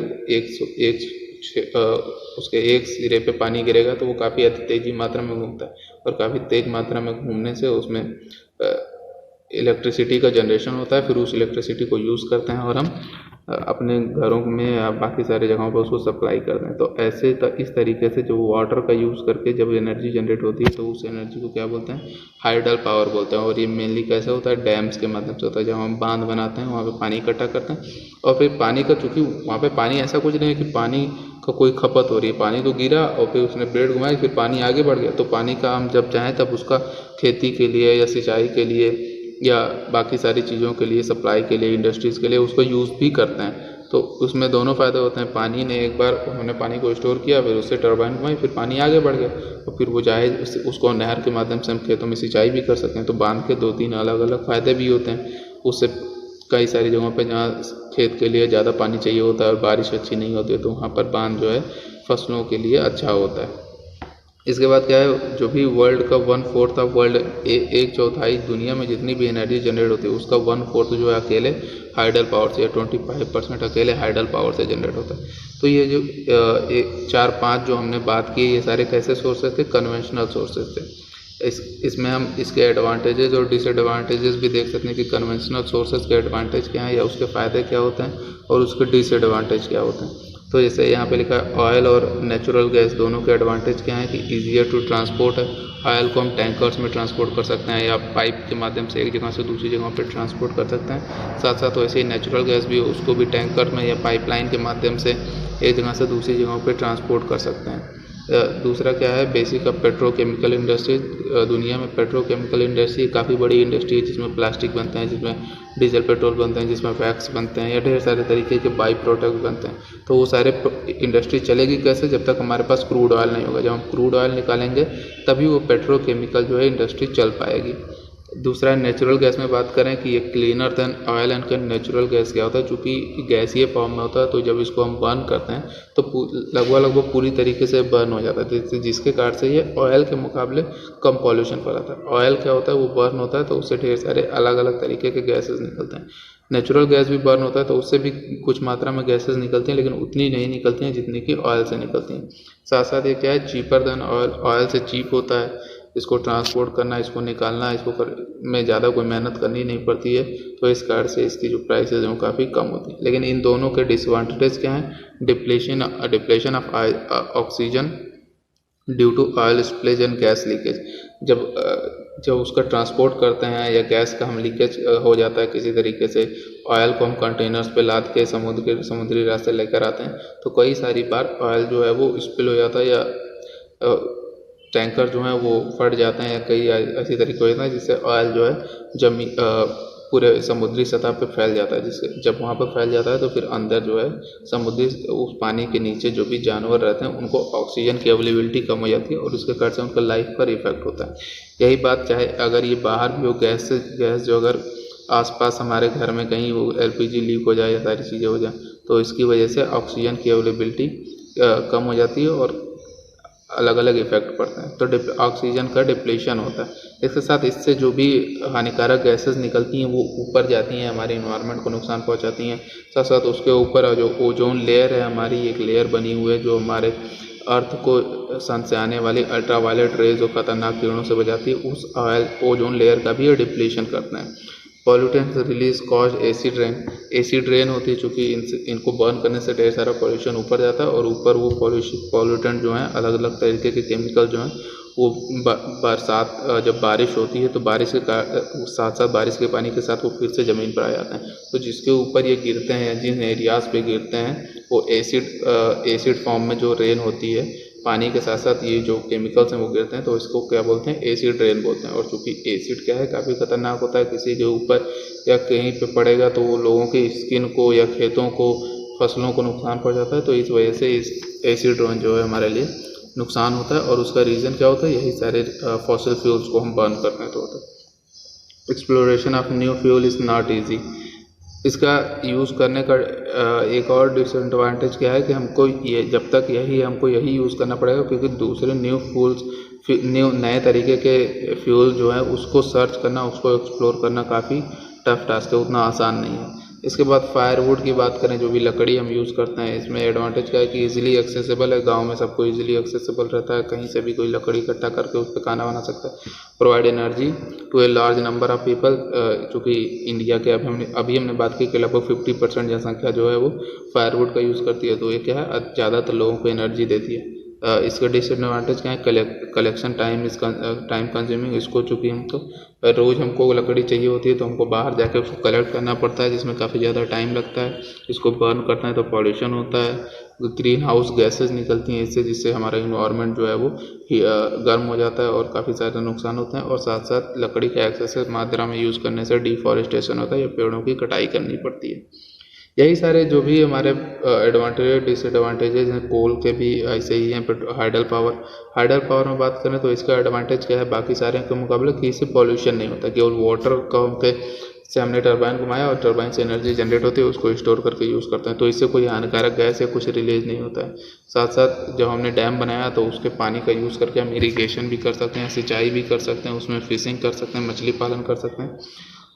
Speaker 1: उसके एक सिरे पे पानी गिरेगा तो वो काफ़ी अधिक तेज़ी मात्रा में घूमता है, और काफ़ी तेज़ मात्रा में घूमने से उसमें इलेक्ट्रिसिटी का जनरेशन होता है। फिर उस इलेक्ट्रिसिटी को यूज़ करते हैं और हम अपने घरों में या बाकी सारे जगहों पर उसको सप्लाई करते हैं। तो इस तरीके से जो वाटर का यूज़ करके जब एनर्जी जनरेट होती है तो उस एनर्जी को क्या बोलते हैं, हाइडल पावर बोलते हैं। और ये मेनली कैसे होता है, डैम्स के माध्यम से होता है। जब हम बांध बनाते हैं वहाँ पे पानी इकट्ठा करते हैं, और फिर पानी का, चूँकि वहाँ पे पानी ऐसा कुछ नहीं है कि पानी का कोई खपत हो रही है, पानी तो गिरा और फिर उसने ब्लेड घुमाई, फिर पानी आगे बढ़ गया। तो पानी का हम जब चाहें तब उसका खेती के लिए या सिंचाई के लिए या बाकी सारी चीज़ों के लिए, सप्लाई के लिए, इंडस्ट्रीज़ के लिए उसको यूज़ भी करते हैं। तो उसमें दोनों फ़ायदे होते हैं। पानी ने एक बार उन्होंने पानी को स्टोर किया, फिर उससे टरबाइन घुमाई, फिर पानी आगे बढ़ गया, और फिर वो चाहे उसको नहर के माध्यम से हम खेतों में सिंचाई भी कर सकते हैं। तो बांध के 2-3 अलग अलग फ़ायदे भी होते हैं। उससे कई सारी जगहों पर जहाँ खेत के लिए ज़्यादा पानी चाहिए होता है और बारिश अच्छी नहीं होती है, तो वहाँ पर बांध जो है फसलों के लिए अच्छा होता है। इसके बाद क्या है, जो भी वर्ल्ड का 1/4 ऑफ वर्ल्ड, एक चौथाई दुनिया में जितनी भी एनर्जी जनरेट होती है उसका 1/4 जो है अकेले हाइडल पावर से, या 25% अकेले हाइडल पावर से जनरेट होता है। तो ये जो 4-5 जो हमने बात की, ये सारे कैसे सोर्सेज थे, कन्वेंशनल सोर्सेज थे। इसमें हम इसके एडवांटेजेस और डिसएडवांटेजेस भी देख सकते हैं कि कन्वेंशनल सोर्सेज के एडवांटेज क्या हैं या उसके फ़ायदे क्या होते हैं और उसके डिसएडवांटेज क्या होते हैं। तो जैसे यहाँ पे लिखा है ऑयल और नेचुरल गैस दोनों के एडवांटेज क्या हैं कि ईजियर टू ट्रांसपोर्ट है। ऑयल को हम टैंकर्स में ट्रांसपोर्ट कर सकते हैं या पाइप के माध्यम से एक जगह से दूसरी जगह पर ट्रांसपोर्ट कर सकते हैं। साथ साथ वैसे ही नेचुरल गैस भी उसको भी टैंकर में या पाइपलाइन के माध्यम से एक जगह से दूसरी जगहों पर ट्रांसपोर्ट कर सकते हैं। दूसरा क्या है, बेसिक ऑफ पेट्रोकेमिकल इंडस्ट्री। दुनिया में पेट्रोकेमिकल इंडस्ट्री काफ़ी बड़ी इंडस्ट्री है जिसमें प्लास्टिक बनते हैं, जिसमें डीजल पेट्रोल बनते हैं, जिसमें वैक्स बनते हैं या ढेर सारे तरीके के बाई प्रोडक्ट बनते हैं। तो वो सारे इंडस्ट्री चलेगी कैसे, जब तक हमारे पास क्रूड ऑयल नहीं होगा। जब हम क्रूड ऑयल निकालेंगे तभी वो पेट्रोकेमिकल जो है इंडस्ट्री चल पाएगी। दूसरा नेचुरल गैस में बात करें कि ये cleaner than oil and natural gas क्या होता है, चूँकि गैसीय फॉर्म में होता है तो जब इसको हम बर्न करते हैं तो लगभग पूरी तरीके से बर्न हो जाता है, जिसके कारण से ये ऑयल के मुकाबले कम पॉल्यूशन फैलाता है। ऑयल क्या होता है, वो बर्न होता है तो उससे ढेर सारे अलग अलग तरीके के गैसेज निकलते हैं। नेचुरल गैस भी बर्न होता है तो उससे भी कुछ मात्रा में गैसेज निकलती हैं, लेकिन उतनी नहीं निकलती हैं जितनी कि ऑयल से निकलती हैं। साथ साथ ये क्या है, चीपर देन ऑयल, ऑयल से चीप होता है। इसको ट्रांसपोर्ट करना, इसको निकालना, में ज़्यादा कोई मेहनत करनी नहीं पड़ती है, तो इस कारण से इसकी जो प्राइसेज हैं वो काफ़ी कम होती है। लेकिन इन दोनों के डिसएडवांटेज क्या हैं, depletion of oxygen due to oil spillage and gas leakage. जब उसका ट्रांसपोर्ट करते हैं या गैस का हम लीकेज हो जाता है किसी तरीके से, ऑयल को हम कंटेनर्स पे लाद के समुद्री रास्ते लेकर आते हैं तो कई सारी बार ऑयल जो है वो स्पिल हो जाता है या टैंकर जो है वो फट जाते हैं या कई ऐसी तरीके हो जाता है जिससे ऑयल जो है पूरे समुद्री सतह पे फैल जाता है। जिससे जब वहाँ पर फैल जाता है तो फिर अंदर जो है उस पानी के नीचे जो भी जानवर रहते हैं उनको ऑक्सीजन की अवेलेबिलिटी कम हो जाती है और उसके कारण से उनका लाइफ पर इफेक्ट होता है। यही बात चाहे अगर ये बाहर भी हो, गैस जो अगर आसपास हमारे घर में कहीं वो LPG लीक हो जाए या सारी चीज़ें हो जाए तो इसकी वजह से ऑक्सीजन की अवेलेबिलिटी कम हो जाती है और अलग अलग इफेक्ट पड़ते हैं, तो ऑक्सीजन का डिप्लीशन होता है। इसके साथ इससे जो भी हानिकारक गैसेस निकलती हैं वो ऊपर जाती हैं, हमारे इन्वायरमेंट को नुकसान पहुंचाती हैं। साथ साथ उसके ऊपर जो ओजोन लेयर है, हमारी एक लेयर बनी हुई है जो हमारे अर्थ को सन से आने वाली अल्ट्रावायलेट रेज और खतरनाक किरणों से बचाती है, उस ओजोन लेयर का भी डिप्लीशन करते हैं। Pollutants release cause acid rain होती है, चूँकि इनको बर्न करने से ढेर सारा पॉल्यूशन ऊपर जाता है और ऊपर वो पॉल्यूटेंट जो हैं अलग अलग तरीके के केमिकल जो हैं वो बरसात जब बारिश होती है तो बारिश के साथ साथ बारिश के पानी के साथ वो फिर से ज़मीन पर आ जाते हैं। तो जिसके ऊपर ये गिरते हैं, जिन एरियाज़ पे गिरते हैं वो एसिड फॉर्म में जो रेन होती है, पानी के साथ साथ ये जो केमिकल्स हैं वो गिरते हैं, तो इसको क्या बोलते हैं, एसिड रेन बोलते हैं। और चूँकि एसिड क्या है, काफ़ी ख़तरनाक होता है, किसी के ऊपर या कहीं पे पड़ेगा तो वो लोगों की स्किन को या खेतों को, फसलों को नुकसान पहुंचाता है। तो इस वजह से इस एसिड रेन जो है हमारे लिए नुकसान होता है। और उसका रीज़न क्या होता है, यही सारे फॉसिल फ्यूल्स को हम बर्न करते हैं तो होता है। Exploration of new fuel is not easy. इसका यूज़ करने का एक और डिसएडवांटेज क्या है कि हमको हमको यही यूज़ करना पड़ेगा, क्योंकि दूसरे नए तरीके के फ्यूल जो है उसको सर्च करना, उसको एक्सप्लोर करना काफ़ी टफ टास्क है, उतना आसान नहीं है। इसके बाद फायरवुड की बात करें, जो भी लकड़ी हम यूज़ करते हैं, इसमें एडवांटेज क्या है कि इजीली एक्सेसिबल है, गांव में सबको इजीली एक्सेसिबल रहता है, कहीं से भी कोई लकड़ी इकट्ठा करके उस पर खाना बना सकता है। Provide energy to a large number of people, चूँकि इंडिया के अभी हमने बात की कि लगभग 50% जनसंख्या जो है वो फायरवुड का यूज़ करती है, तो ये क्या है, ज़्यादातर लोगों को एनर्जी देती है। इसका डिसएडवांटेज क्या है, कलेक्शन टाइम टाइम कंज्यूमिंग। इसको चूँकि हमको लकड़ी चाहिए होती है तो हमको बाहर जाकर उसको कलेक्ट करना पड़ता है, जिसमें काफ़ी ज़्यादा टाइम लगता है। इसको बर्न करना है तो पॉल्यूशन होता है, ग्रीन हाउस गैसेज निकलती हैं इससे, जिससे हमारा इन्वायरमेंट जो है वो गर्म हो जाता है और काफ़ी सारे नुकसान होते हैं। और साथ साथ लकड़ी का एक्सेसिव मात्रा में यूज़ करने से डिफॉरेस्टेशन होता है या पेड़ों की कटाई करनी पड़ती है। यही सारे जो भी हमारे एडवांटेज डिसएडवांटेजेस हैं, कोल के भी ऐसे ही हैं। हाइडल पावर में बात करें तो इसका एडवांटेज क्या है बाकी सारे के मुकाबले कि इससे पॉल्यूशन नहीं होता, केवल वाटर का से हमने टरबाइन घुमाया और टरबाइन से एनर्जी जनरेट होती है, उसको स्टोर करके यूज़ करते हैं। तो इससे कोई हानिकारक गैस या कुछ रिलीज नहीं होता है। साथ साथ जब हमने डैम बनाया तो उसके पानी का यूज़ करके हम इरिगेशन भी कर सकते हैं, सिंचाई भी कर सकते हैं, उसमें फिशिंग कर सकते हैं, मछली पालन कर सकते हैं।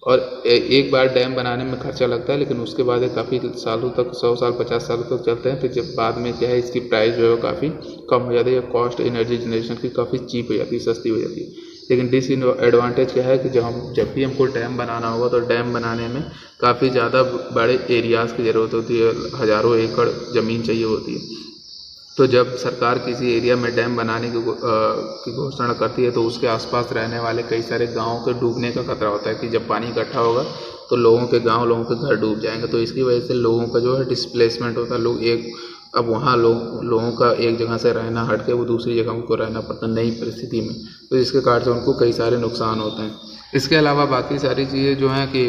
Speaker 1: और एक बार डैम बनाने में खर्चा लगता है, लेकिन उसके बाद ये काफ़ी सालों तक 100 साल 50 साल तक चलते हैं। तो जब बाद में क्या है, इसकी प्राइस जो है वो काफ़ी कम हो जाती है, या कॉस्ट एनर्जी जनरेशन की काफ़ी चीप हो जाती है, सस्ती हो जाती है। लेकिन डिसएडवांटेज क्या है कि जब भी हमको डैम बनाना होगा तो डैम बनाने में काफ़ी ज़्यादा बड़े एरियाज़ की ज़रूरत होती है, हज़ारों एकड़ ज़मीन चाहिए होती है। तो जब सरकार किसी एरिया में डैम बनाने की घोषणा करती है तो उसके आसपास रहने वाले कई सारे गाँव के डूबने का खतरा होता है कि जब पानी इकट्ठा होगा तो लोगों के घर डूब जाएंगे। तो इसकी वजह से लोगों का जो है डिस्प्लेसमेंट होता है। अब वहाँ लोगों का एक जगह से रहना हट के वो दूसरी जगह उनको रहना पड़ता है नई परिस्थिति में, तो इसके कारण से उनको कई सारे नुकसान होते हैं। इसके अलावा बाकी सारी चीज़ें जो हैं कि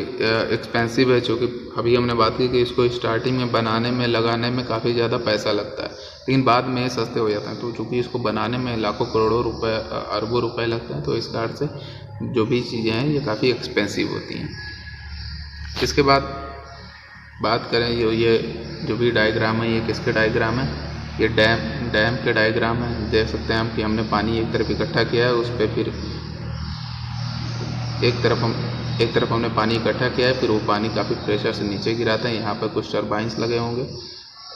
Speaker 1: एक्सपेंसिव है, चूँकि अभी हमने बात की कि इसको स्टार्टिंग में बनाने में लगाने में काफ़ी ज़्यादा पैसा लगता है, लेकिन बाद में ये सस्ते हो जाते हैं। तो चूँकि इसको बनाने में लाखों करोड़ों रुपए अरबों रुपए लगते हैं, तो इस कारण से जो भी चीज़ें हैं ये काफ़ी एक्सपेंसिव होती हैं। इसके बाद बात करें ये जो भी डायग्राम है, ये किसके डायग्राम है, ये डैम के डायग्राम है। देख सकते हैं हम कि हमने पानी एक तरफ इकट्ठा किया है, उस पर फिर एक तरफ हमने पानी इकट्ठा किया है, फिर वो पानी काफ़ी प्रेशर से नीचे गिराते हैं। यहाँ पर कुछ टरबाइंस लगे होंगे,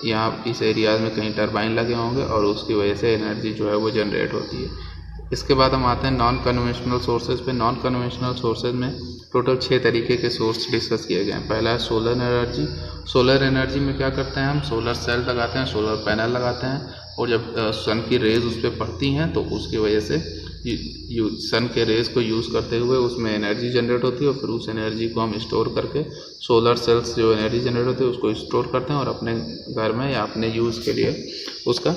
Speaker 1: यहाँ इस एरिया में कहीं टरबाइन लगे होंगे और उसकी वजह से एनर्जी जो है वो जनरेट होती है। इसके बाद हम आते हैं नॉन कन्वेंशनल सोर्सेज पे। नॉन कन्वेंशनल सोर्सेज में टोटल 6 तरीके के सोर्स डिस्कस किए गए हैं। पहला है सोलर एनर्जी। सोलर एनर्जी में क्या करते हैं, हम सोलर सेल लगाते हैं, सोलर पैनल लगाते हैं, और जब सन की रेज़ उस पर पड़ती हैं तो उसकी वजह से सन के रेज़ को यूज़ करते हुए उसमें एनर्जी जनरेट होती है, और फिर उस एनर्जी को हम स्टोर करके सोलर सेल्स जो एनर्जी जनरेट होती है उसको स्टोर करते हैं और अपने घर में या अपने यूज़ के लिए उसका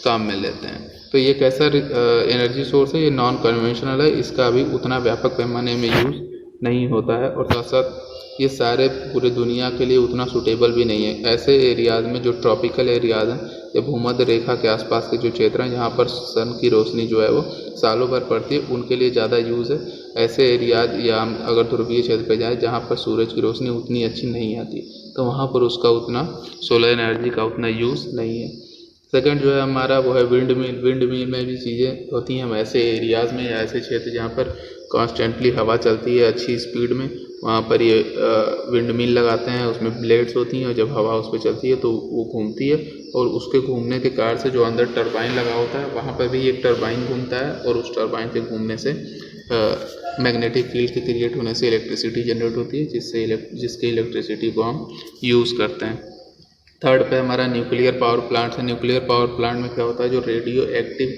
Speaker 1: काम में लेते हैं। तो ये कैसा एनर्जी सोर्स है, ये नॉन कन्वेंशनल है, इसका अभी उतना व्यापक पैमाने में यूज़ नहीं होता है, और साथ साथ ये सारे पूरे दुनिया के लिए उतना सूटेबल भी नहीं है। ऐसे एरियाज़ में जो ट्रॉपिकल एरियाज़ हैं या भूमध्य रेखा के आसपास के जो क्षेत्र हैं जहाँ पर सन की रोशनी जो है वो सालों भर पड़ती है, उनके लिए ज़्यादा यूज़ है। ऐसे एरियाज़ या हम अगर ध्रुवीय क्षेत्र पर जाएँ जहाँ पर सूरज की रोशनी उतनी अच्छी नहीं आती, तो वहाँ पर उसका उतना सोलर एनर्जी का उतना यूज़ नहीं है। सेकंड जो है हमारा वो है विंड मिल। विंड मिल में भी चीज़ें होती हैं। हम ऐसे एरियाज़ में या ऐसे क्षेत्र जहाँ पर कॉन्स्टेंटली हवा चलती है अच्छी स्पीड में, वहाँ पर ये विंड मिल लगाते हैं। उसमें ब्लेड्स होती हैं और जब हवा उस पर चलती है तो वो घूमती है, और उसके घूमने के कारण से जो अंदर टरबाइन लगा होता है वहाँ पर भी एक टरबाइन घूमता है, और उस टरबाइन के घूमने से मैग्नेटिक फील्ड के क्रिएट होने से इलेक्ट्रिसिटी जनरेट होती है, जिसके इलेक्ट्रिसिटी को हम यूज़ करते हैं। थर्ड पे हमारा न्यूक्लियर पावर प्लांट है। न्यूक्लियर पावर प्लांट में क्या होता है, जो रेडियो एक्टिव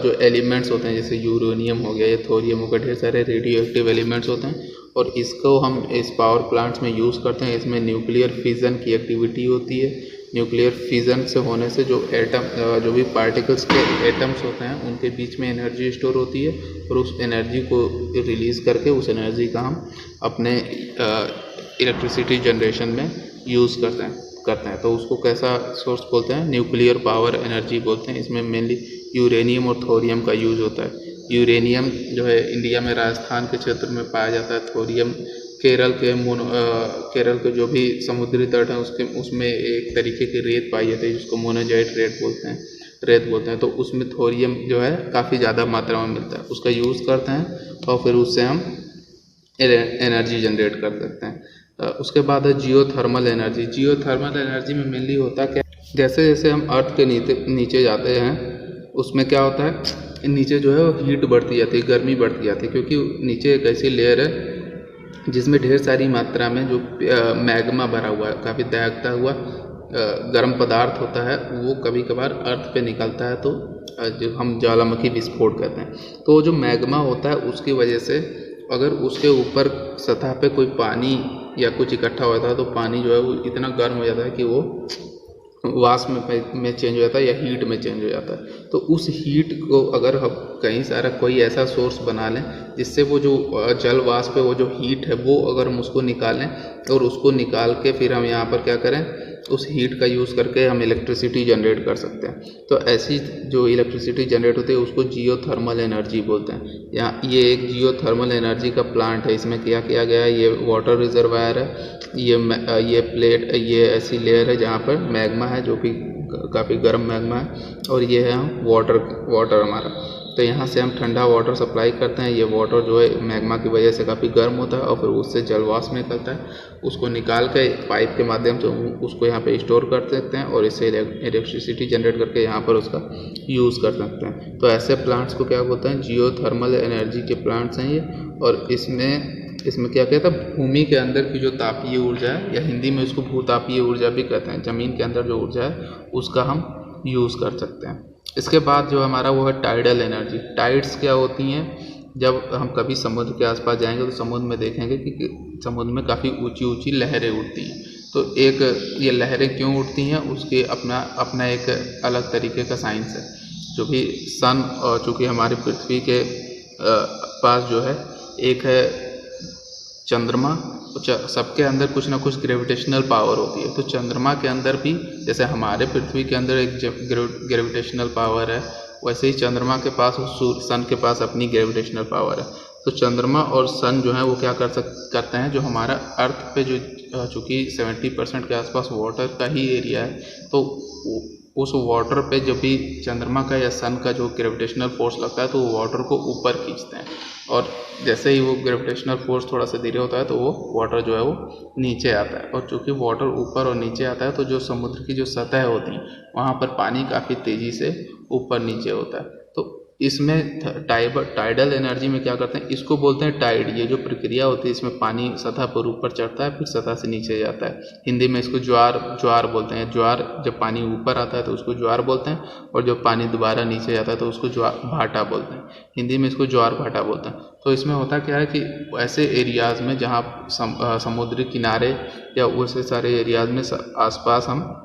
Speaker 1: जो एलिमेंट्स होते हैं जैसे यूरेनियम हो गया या थोरियम हो गया, ढेर सारे रेडियो एक्टिव एलिमेंट्स होते हैं, और इसको हम इस पावर प्लांट्स में यूज़ करते हैं। इसमें न्यूक्लियर फिज़न की एक्टिविटी होती है। न्यूक्लियर फिज़न से होने से जो भी पार्टिकल्स के एटम्स होते हैं उनके बीच में एनर्जी स्टोर होती है, और उस एनर्जी को रिलीज़ करके उस एनर्जी का हम अपने इलेक्ट्रिसिटी जनरेशन में यूज़ करते हैं। तो उसको कैसा सोर्स बोलते हैं, न्यूक्लियर पावर एनर्जी बोलते हैं। इसमें मेनली यूरेनियम और थोरियम का यूज़ होता है। यूरेनियम जो है इंडिया में राजस्थान के क्षेत्र में पाया जाता है। थोरियम केरल के जो भी समुद्री तट हैं उसमें एक तरीके की रेत पाई जाती है जिसको मोनाजाइट रेत बोलते हैं। तो उसमें थोरियम जो है काफ़ी ज़्यादा मात्रा में मिलता है, उसका यूज़ करते हैं और फिर उससे हम एनर्जी जनरेट कर सकते हैं। उसके बाद है जियोथर्मल एनर्जी। जियोथर्मल एनर्जी में मेनली होता क्या, जैसे जैसे हम अर्थ के नीचे जाते हैं उसमें क्या होता है, नीचे जो है वो हीट बढ़ती जाती है, गर्मी बढ़ती जाती है, क्योंकि नीचे एक ऐसी लेयर है जिसमें ढेर सारी मात्रा में जो मैग्मा भरा हुआ है, काफ़ी दहकता हुआ गर्म पदार्थ होता है, वो कभी कभार अर्थ पे निकलता है, तो जो हम ज्वालामुखी विस्फोट कहते हैं। तो जो मैग्मा होता है उसकी वजह से अगर उसके ऊपर सतह पे कोई पानी या कुछ इकट्ठा होता है तो पानी जो है वो इतना गर्म हो जाता है कि वो वाष्प में चेंज हो जाता है या हीट में चेंज हो जाता है। तो उस हीट को अगर हम कहीं सारा कोई ऐसा सोर्स बना लें जिससे वो जो जल वाष्प है, वो जो हीट है, वो अगर हम उसको निकालें और उसको निकाल के फिर हम यहाँ पर क्या करें, उस हीट का यूज़ करके हम इलेक्ट्रिसिटी जनरेट कर सकते हैं। तो ऐसी जो इलेक्ट्रिसिटी जनरेट होती है उसको जियोथर्मल एनर्जी बोलते हैं। यहाँ ये एक जियोथर्मल एनर्जी का प्लांट है। इसमें क्या किया गया है, ये वाटर रिजर्वायर है, ये प्लेट, ये ऐसी लेयर है जहाँ पर मैग्मा है जो कि काफ़ी गर्म मैग्मा है, और ये है वाटर हमारा। तो यहाँ से हम ठंडा वाटर सप्लाई करते हैं। ये वाटर जो है मैग्मा की वजह से काफ़ी गर्म होता है और फिर उससे जलवाष्प निकलता है, उसको निकाल के पाइप के माध्यम से उसको यहाँ पे स्टोर कर सकते हैं और इससे इलेक्ट्रिसिटी जनरेट करके यहाँ पर उसका यूज़ कर सकते हैं। तो ऐसे प्लांट्स को क्या बोलते हैं, जियोथर्मल एनर्जी के प्लांट्स हैं ये। और इसमें क्या कहता है, भूमि के अंदर की जो तापीय ऊर्जा है, या हिंदी में उसको भूतापीय ऊर्जा भी कहते हैं, ज़मीन के अंदर जो ऊर्जा है उसका हम यूज़ कर सकते हैं। इसके बाद जो हमारा वो है टाइडल एनर्जी। टाइड्स क्या होती हैं, जब हम कभी समुद्र के आसपास जाएंगे तो समुद्र में देखेंगे कि समुद्र में काफ़ी ऊंची ऊंची लहरें उठती हैं। तो एक ये लहरें क्यों उठती हैं, उसके अपना एक अलग तरीके का साइंस है। जो भी सन, और चूँकि हमारी पृथ्वी के पास जो है एक है चंद्रमा, सबके अंदर कुछ ना कुछ ग्रेविटेशनल पावर होती है। तो चंद्रमा के अंदर भी, जैसे हमारे पृथ्वी के अंदर एक ग्रेविटेशनल पावर है, वैसे ही चंद्रमा के पास और सन के पास अपनी ग्रेविटेशनल पावर है। तो चंद्रमा और सन जो है वो क्या करते हैं, जो हमारा अर्थ पे जो चूँकि 70% के आसपास वाटर का ही एरिया है, तो उस वाटर पे जब भी चंद्रमा का या सन का जो ग्रेविटेशनल फोर्स लगता है तो वो वाटर को ऊपर खींचते हैं, और जैसे ही वो ग्रेविटेशनल फोर्स थोड़ा सा धीरे होता है तो वो वाटर जो है वो नीचे आता है। और चूँकि वाटर ऊपर और नीचे आता है तो जो समुद्र की जो सतह होती है वहाँ पर पानी काफ़ी तेज़ी से ऊपर नीचे होता है। तो इसमें टाइडल एनर्जी में क्या करते हैं, इसको बोलते हैं टाइड। ये जो प्रक्रिया होती है इसमें पानी सतह पर ऊपर चढ़ता है, फिर सतह से नीचे जाता है। हिंदी में इसको ज्वार बोलते हैं। ज्वार, जब पानी ऊपर आता है तो उसको ज्वार बोलते हैं, और जब पानी दोबारा नीचे जाता है तो उसको भाटा बोलते हैं। हिंदी में इसको ज्वार भाटा बोलते हैं। तो इसमें होता क्या है कि ऐसे एरियाज़ में जहाँ समुद्री किनारे या वैसे सारे एरियाज़ में आसपास हम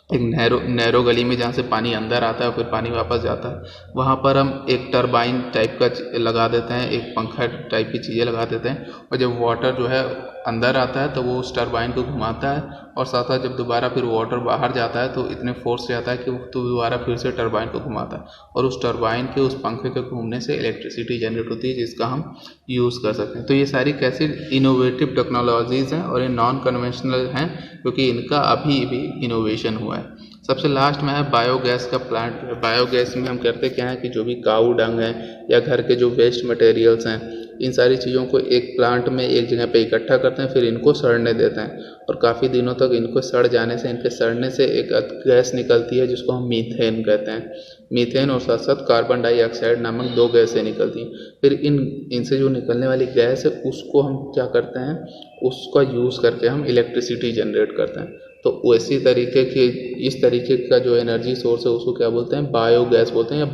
Speaker 1: एक नैरो गली में जहाँ से पानी अंदर आता है फिर पानी वापस जाता है, वहाँ पर हम एक टरबाइन टाइप का लगा देते हैं, एक पंखा टाइप की चीज़ें लगा देते हैं, और जब वाटर जो है अंदर आता है तो वो उस टरबाइन को घुमाता है, और साथ साथ जब दोबारा फिर वाटर बाहर जाता है तो इतने फोर्स से आता है कि वो तो दोबारा फिर से टरबाइन को घुमाता है, और उस टरबाइन के उस पंखे के घूमने से इलेक्ट्रिसिटी जनरेट होती है जिसका हम यूज़ कर सकते हैं। तो ये सारी कैसी इनोवेटिव टेक्नोलॉजीज़ हैं और ये नॉन कन्वेंशनल हैं क्योंकि इनका अभी भी इनोवेशन हुआ है। सबसे लास्ट में है बायोगैस का प्लांट। बायोगैस में हम करते क्या है कि जो भी काऊ डंग है या घर के जो वेस्ट मटेरियल्स हैं, इन सारी चीज़ों को एक प्लांट में एक जगह पे इकट्ठा करते हैं, फिर इनको सड़ने देते हैं, और काफ़ी दिनों तक इनको सड़ जाने से, इनके सड़ने से एक गैस निकलती है जिसको हम मीथेन कहते हैं। मीथेन और साथ साथ कार्बन डाइऑक्साइड नामक 2 गैसें निकलती हैं। फिर इनसे जो निकलने वाली गैस है उसको हम क्या करते हैं, उसका यूज़ करके हम इलेक्ट्रिसिटी जनरेट करते हैं। तो इस तरीके का जो एनर्जी सोर्स है उसको क्या बोलते हैं, बायोगैस बोलते हैं या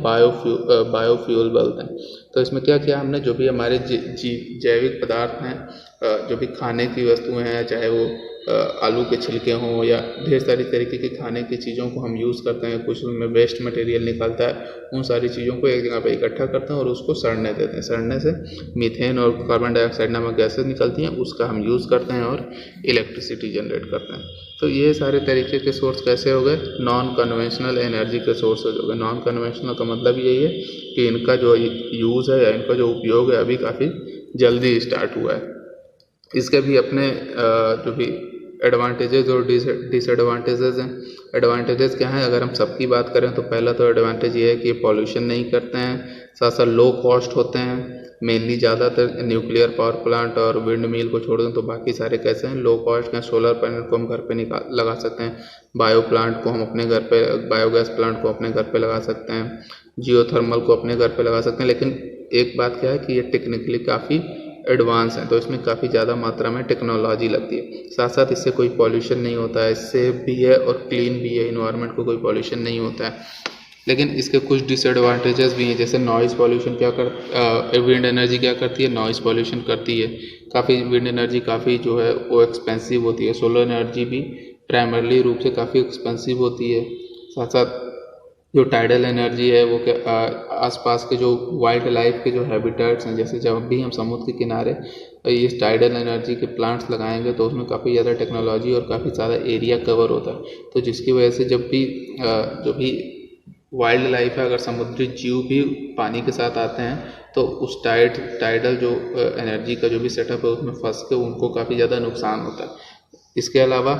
Speaker 1: बायोफ्यूल बोलते हैं। तो इसमें क्या किया हमने, जो भी हमारे जैविक पदार्थ हैं, जो भी खाने की वस्तुएं हैं, चाहे वो आलू के छिलके हों या ढेर सारी तरीके की खाने की चीज़ों को हम यूज़ करते हैं, कुछ उनमें वेस्ट मटेरियल निकलता है, उन सारी चीज़ों को एक जगह पे इकट्ठा करते हैं और उसको सड़ने देते हैं। सड़ने से मीथेन और कार्बन डाइऑक्साइड नामक गैसेज निकलती हैं, उसका हम यूज़ करते हैं और इलेक्ट्रिसिटी जनरेट करते हैं। तो ये सारे तरीके के सोर्स कैसे हो गए, नॉन कन्वेंशनल एनर्जी के सोर्सेज हो गए। नॉन कन्वेंशनल का मतलब यही है कि इनका जो यूज़ है या इनका जो उपयोग है अभी काफ़ी जल्दी स्टार्ट हुआ है। इसके भी अपने जो भी एडवांटेजेस और डिसएडवांटेजेस हैं। एडवांटेजेस क्या हैं, अगर हम सबकी बात करें तो पहला तो एडवांटेज ये है कि पॉल्यूशन नहीं करते हैं, साथ साथ लो कॉस्ट होते हैं। मेनली ज़्यादातर न्यूक्लियर पावर प्लांट और विंड मिल को छोड़ दें तो बाकी सारे कैसे हैं, लो कॉस्ट हैं। सोलर पैनल को हम घर पे लगा सकते हैं, बायोगैस प्लांट को अपने घर पे लगा सकते हैं, जियोथर्मल को अपने घर पे लगा सकते हैं। लेकिन एक बात क्या है कि ये टेक्निकली काफ़ी एडवांस है, तो इसमें काफ़ी ज़्यादा मात्रा में टेक्नोलॉजी लगती है। साथ साथ इससे कोई पॉल्यूशन नहीं होता है, सेफ भी है और क्लीन भी है, इन्वायरमेंट को कोई पॉल्यूशन नहीं होता है। लेकिन इसके कुछ डिसएडवांटेजेस भी हैं, जैसे नॉइज़ पॉल्यूशन विंड एनर्जी क्या करती है, नॉइज़ पॉल्यूशन करती है। काफ़ी विंड एनर्जी काफ़ी जो है वो एक्सपेंसिव होती है। सोलर एनर्जी भी प्राइमरली रूप से काफ़ी एक्सपेंसिव होती है। साथ साथ जो टाइडल एनर्जी है वो आसपास के जो वाइल्ड लाइफ के जो हैबिटेट्स हैं, जैसे जब भी हम समुद्र के किनारे इस टाइडल एनर्जी के प्लांट्स लगाएंगे तो उसमें काफ़ी ज़्यादा टेक्नोलॉजी और काफ़ी ज़्यादा एरिया कवर होता है। तो जिसकी वजह से जब भी जो भी वाइल्ड लाइफ है, अगर समुद्री जीव भी पानी के साथ आते हैं तो उस टाइडल जो एनर्जी का जो भी सेटअप है उसमें फंस के उनको काफ़ी ज़्यादा नुकसान होता है। इसके अलावा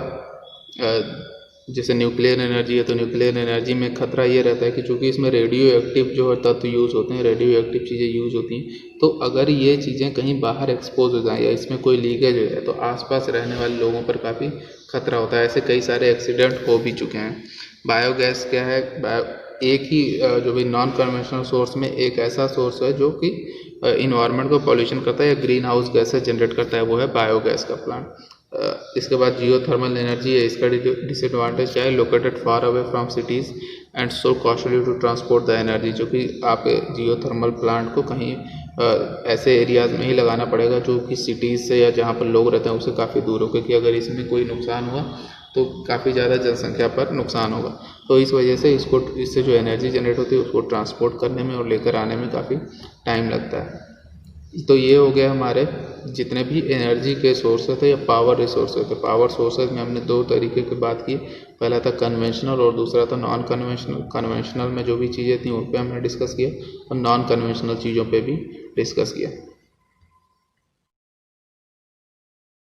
Speaker 1: जैसे न्यूक्लियर एनर्जी है, तो न्यूक्लियर एनर्जी में खतरा ये रहता है कि चूँकि इसमें रेडियो एक्टिव जो है तत्व यूज़ होते हैं, रेडियो एक्टिव चीज़ें यूज़ होती हैं, तो अगर ये चीज़ें कहीं बाहर एक्सपोज हो जाए या इसमें कोई लीकेज हो जाए तो आसपास रहने वाले लोगों पर काफ़ी खतरा होता है। ऐसे कई सारे एक्सीडेंट हो भी चुके हैं। बायोगैस क्या है? एक ही जो भी नॉन कन्वेंशनल सोर्स में एक ऐसा सोर्स है जो कि इन्वायरमेंट को पॉल्यूशन करता है या ग्रीन हाउस गैसेस जनरेट करता है, वो है बायोगैस का प्लांट। इसके बाद जियोथर्मल एनर्जी है। इसका डिसएडवांटेज क्या है? Located far away from cities and so costly to transport the energy, जो कि आप जियोथर्मल प्लांट को कहीं ऐसे एरियाज़ में ही लगाना पड़ेगा जो कि सिटीज़ से या जहाँ पर लोग रहते हैं उससे काफ़ी दूर हो, क्योंकि अगर इसमें कोई नुकसान हुआ तो काफ़ी ज़्यादा जनसंख्या पर नुकसान होगा। तो इस वजह से इससे जो एनर्जी जनरेट होती है उसको ट्रांसपोर्ट करने में और लेकर आने में काफ़ी टाइम लगता है। तो ये हो गया हमारे जितने भी एनर्जी के सोर्सेज थे या पावर रिसोर्सेज थे। पावर सोर्सेज में हमने दो तरीके की बात की, पहला था कन्वेंशनल और दूसरा था नॉन कन्वेंशनल। कन्वेंशनल में जो भी चीज़ें थी उन पे हमने डिस्कस किया और नॉन कन्वेंशनल चीज़ों पे भी डिस्कस किया।